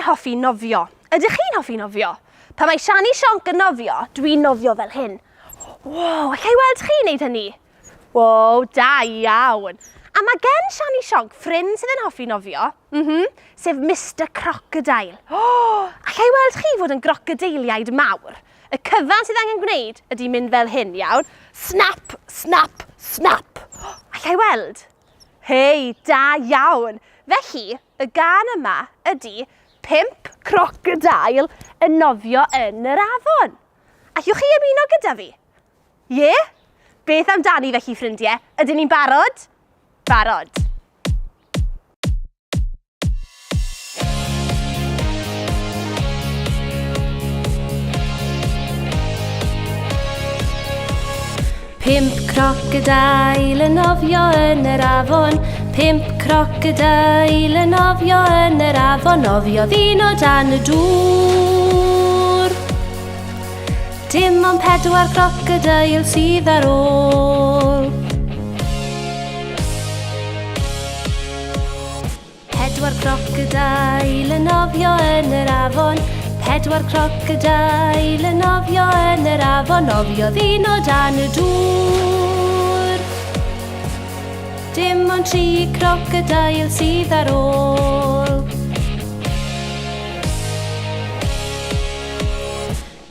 hoffi nofio? Ydych chi'n hoffi nofio? Pan mae Siani Sionc yn nofio, dwi'n nofio fel hyn. Wow, allai weld chi wneud hynny? Wow, da iawn. A mae gen Siani Sionc ffrind sydd yn hoffi nofio, sef Mr Crocodile. Allai weld chi fod yn grocodiliaid mawr? Y cyfan sydd angen gwneud ydy mynd fel hyn, iawn. Snap, snap, snap. Allai weld? Hei, da iawn. Felly, y gân yma ydy 5 crocodile yn nofio yn yr afon. Allwch chi ymuno gyda fi? Ie? Beth amdani felly, ffrindiau? Ydyn ni'n barod? Barod. Pimp crocodile yn nofio yn yr afon. 5 crocodile yn nofio yn yr afon. Nofio ddyn o dan y dŵr. Dim ond 4 crocodile sydd ar ôl. 4 crocodile yn nofio yn yr afon. 4 crocodile yn nofio yn yr afon. Nofio ddyn o dan y dŵr. Dim ond 3 crocodile sydd ar ôl.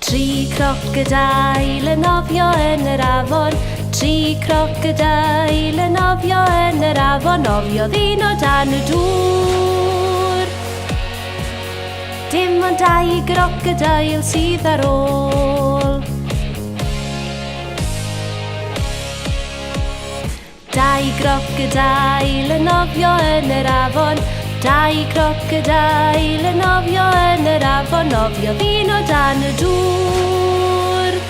3 crocodile yn nofio yn yr afon. 3 crocodile yn nofio yn yr afon. Nofio ddyn o dan y dŵr. Dim ond 2 crocodile sydd ar ôl. 2 crocodile yn nofio yn yr afon. 2 crocodile yn nofio yn yr afon. Nofio ddyn o dan y dŵr.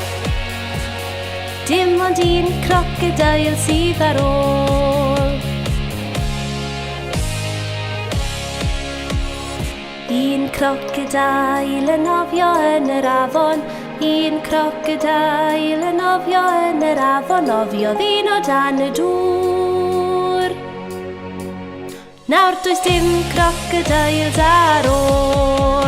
Dim ond 1 crocodile sydd ar ôl. 1 crocodile yn nofio yn yr afon. 1 crocodile yn nofio yn yr afon. Nofio ddyn o dan y dŵr. Nawr does dim crocodiles ar ôl.